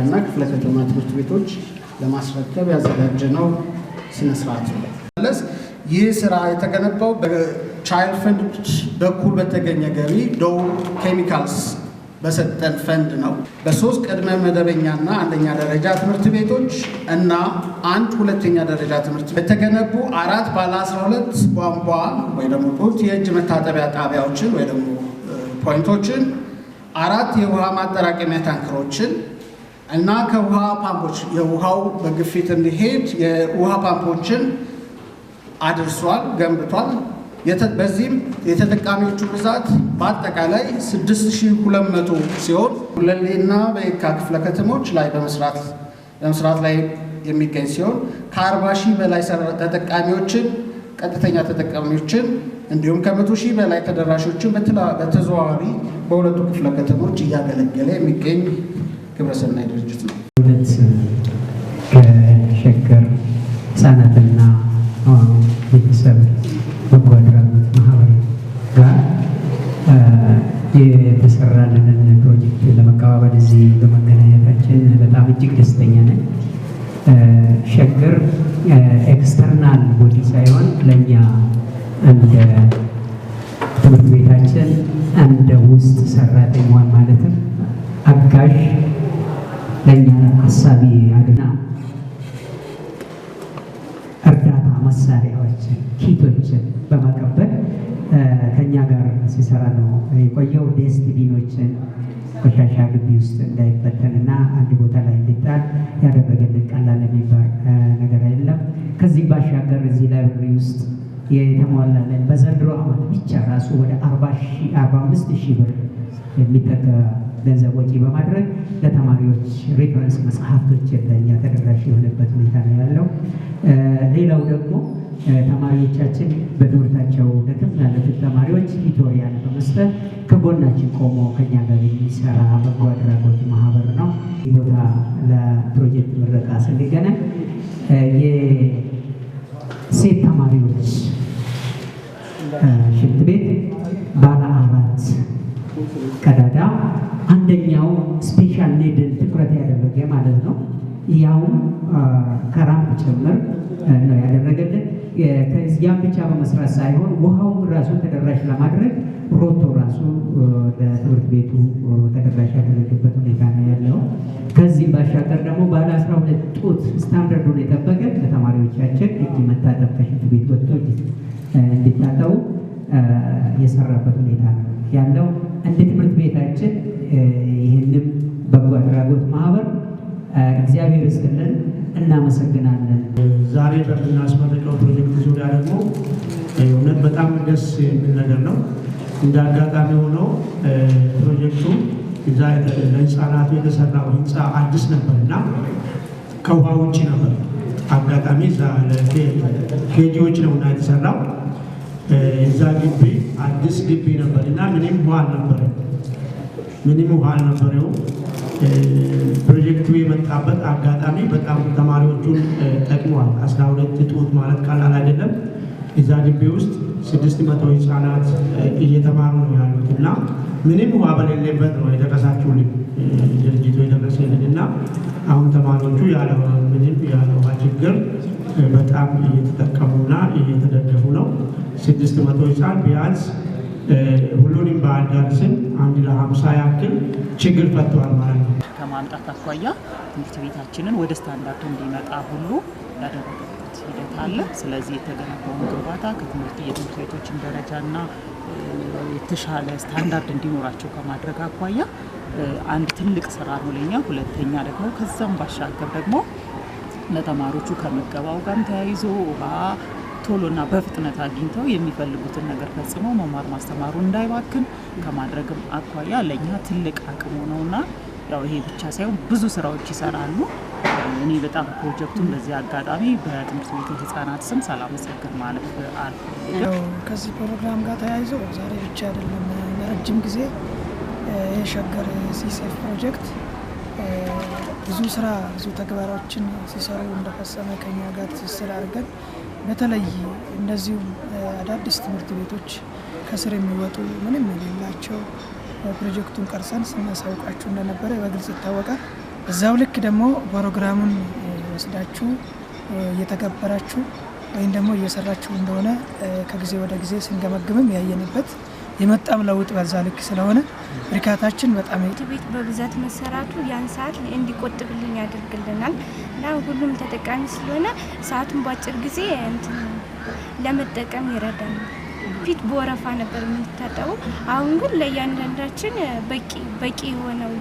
ወረዳና ክፍለ ከተማ ትምህርት ቤቶች ለማስረከብ ያዘጋጀነው ስነ ስርዓት ነው። ይህ ስራ የተገነባው በቻይልድ ፈንድ በኩል በተገኘ ገቢ ዶው ኬሚካልስ በሰጠን ፈንድ ነው። በ3 ቅድመ መደበኛና አንደኛ ደረጃ ትምህርት ቤቶች እና 1 ሁለተኛ ደረጃ ትምህርት ቤት የተገነቡ 4 ባለ 12 ቧንቧ ወይ ደግሞ ጡት የእጅ መታጠቢያ ጣቢያዎችን ወይ ደግሞ ፖይንቶችን፣ 4 የውሃ ማጠራቀሚያ ታንከሮችን እና ከውሃ ፓምፖች የውሃው በግፊት እንዲሄድ የውሃ ፓምፖችን አድርሷል፣ ገንብቷል። በዚህም የተጠቃሚዎቹ ብዛት በአጠቃላይ 6200 ሲሆን ሁለሌና በየካ ክፍለ ከተሞች ላይ በመስራት ላይ የሚገኝ ሲሆን ከ40,000 በላይ ተጠቃሚዎችን ቀጥተኛ ተጠቃሚዎችን እንዲሁም ከ100,000 በላይ ተደራሾችን በተዘዋዋሪ በሁለቱ ክፍለ ከተሞች እያገለገለ የሚገኝ ግብረሰናይ ድርጅት ነው። ከሸገር ህጻናትና ቤተሰብ በጎ አድራጎት ማህበር ጋር የተሰራልንን ፕሮጀክት ለመቀባበል እዚህ በመገናኘታችን በጣም እጅግ ደስተኛ ነን። ሸገር ኤክስተርናል ቦዲ ሳይሆን ለእኛ እንደ ትምህርት ቤታችን እንደ ውስጥ ሰራተኛዋን ማለትም አጋዥ ለእኛ ሀሳቢ አድና እርዳታ መሳሪያዎችን ኪቶችን በማቀበል ከኛ ጋር ሲሰራ ነው የቆየው። ዴስቲቪኖችን ቆሻሻ ግቢ ውስጥ እንዳይበተንና አንድ ቦታ ላይ እንዲጣል ያደረገልን ቀላል የሚባል ነገር አይደለም። ከዚህ ባሻገር እዚህ ላይብረሪ ውስጥ የተሟላለን በዘንድሮ ዓመት ብቻ ራሱ ወደ 45,000 ብር የሚጠጋ ገንዘብ ወጪ በማድረግ ለተማሪዎች ሬፈረንስ መጽሐፍቶች ለእኛ ተደራሽ የሆነበት ሁኔታ ነው ያለው። ሌላው ደግሞ ተማሪዎቻችን በትምህርታቸው ደከም ያሉት ተማሪዎች ቱቶሪያል በመስጠት ከጎናችን ቆሞ ከኛ ጋር የሚሰራ በጎ አድራጎት ማህበር ነው። ይህ ቦታ ለፕሮጀክት ምረቃ ስንገናኝ የሴት ተማሪዎች ሽንት ቤት ባለ 4 ቀዳዳ አንደኛው ስፔሻል ኔድን ትኩረት ያደረገ ማለት ነው። ያውም ከራምፕ ጭምር ነው ያደረገልን። ከዚያም ብቻ በመስራት ሳይሆን ውሃውን ራሱ ተደራሽ ለማድረግ ሮቶ ራሱ ለትምህርት ቤቱ ተደራሽ ያደረገበት ሁኔታ ነው ያለው። ከዚህም ባሻገር ደግሞ ባለ 12 ጡት ስታንዳርዱን የጠበቀ ለተማሪዎቻችን እጅ መታጠብ ከሽንት ቤት ወጥቶ እንዲታጠቡ የሰራበት ሁኔታ ነው ያለው። እንደ ትምህርት ቤታችን ይህንም በጎ አድራጎት ማህበር እግዚአብሔር ይስጥልን፣ እናመሰግናለን። ዛሬ በምናስመረቀው ፕሮጀክት ዙሪያ ደግሞ እውነት በጣም ደስ የሚል ነገር ነው። እንደ አጋጣሚ ሆኖ ፕሮጀክቱ እዛ ለህፃናቱ የተሰራው ህንፃ አዲስ ነበር እና ከውሃ ውጭ ነበር። አጋጣሚ እዛ ለኬጂዎች ነው እና የተሰራው እዛ ግቢ አዲስ ግቢ ነበር እና ምንም ውሃ አልነበረው። ፕሮጀክቱ የመጣበት አጋጣሚ በጣም ተማሪዎቹን ጠቅሟል። 12 ጡት ማለት ቀላል አይደለም። እዛ ግቢ ውስጥ 600 ህፃናት እየተማሩ ነው ያሉት እና ምንም ውሃ በሌለበት ነው የደረሳችሁልን ድርጅቱ የደረሰልን እና አሁን ተማሪዎቹ ያለ ውሃ ችግር በጣም እየተጠቀሙና እየተደገፉ ነው። 600 ህፃን ቢያንስ ሁሉንም በአዳርስን አንድ ለ50 ያክል ችግር ፈጥተዋል ማለት ነው። ከማምጣት አኳያ ትምህርት ቤታችንን ወደ ስታንዳርድ እንዲመጣ ሁሉ ያደረገበት ሂደት አለ። ስለዚህ የተገነባውን ግንባታ የትምህርት ቤቶችን ደረጃና የተሻለ ስታንዳርድ እንዲኖራቸው ከማድረግ አኳያ አንድ ትልቅ ስራ ነው ለኛ። ሁለተኛ ደግሞ ከዛም ባሻገር ደግሞ ለተማሪዎቹ ከምገባው ጋር ተያይዞ ውሃ ቶሎና በፍጥነት አግኝተው የሚፈልጉትን ነገር ፈጽመው መማር ማስተማሩ እንዳይባክን ከማድረግም አኳያ ለኛ ትልቅ አቅም ነውና ያው ይሄ ብቻ ሳይሆን ብዙ ስራዎች ይሰራሉ። እኔ በጣም ፕሮጀክቱን በዚህ አጋጣሚ በትምህርት ቤቱ ህፃናት ስም ሳላመሰግን ማለፍ አልፈልግም። ከዚህ ፕሮግራም ጋር ተያይዞ ዛሬ ብቻ አይደለም ለረጅም ጊዜ የሸገር ሲሴፍ ፕሮጀክት ብዙ ተግባራችን ሲሰሩ እንደፈጸመ ከኛ ጋር ትስስር አድርገን በተለይ እንደዚሁ አዳዲስ ትምህርት ቤቶች ከስር የሚወጡ ምንም የሌላቸው ፕሮጀክቱን ቀርጸን ስናሳውቃችሁ እንደነበረ በግልጽ ይታወቃል። እዛው ልክ ደግሞ ፕሮግራሙን ወስዳችሁ እየተገበራችሁ ወይም ደግሞ እየሰራችሁ እንደሆነ ከጊዜ ወደ ጊዜ ስንገመግምም ያየንበት የመጣም ለውጥ በዛ ልክ ስለሆነ እርካታችን በጣም ቤት በብዛት መሰራቱ ያን ሰዓት እንዲቆጥብልን ያደርግልናል እና ሁሉም ተጠቃሚ ስለሆነ ሰዓቱን ባጭር ጊዜ ለመጠቀም ይረዳናል። ፊት በወረፋ ነበር የምንታጠበው፣ አሁን ግን ለእያንዳንዳችን በቂ የሆነው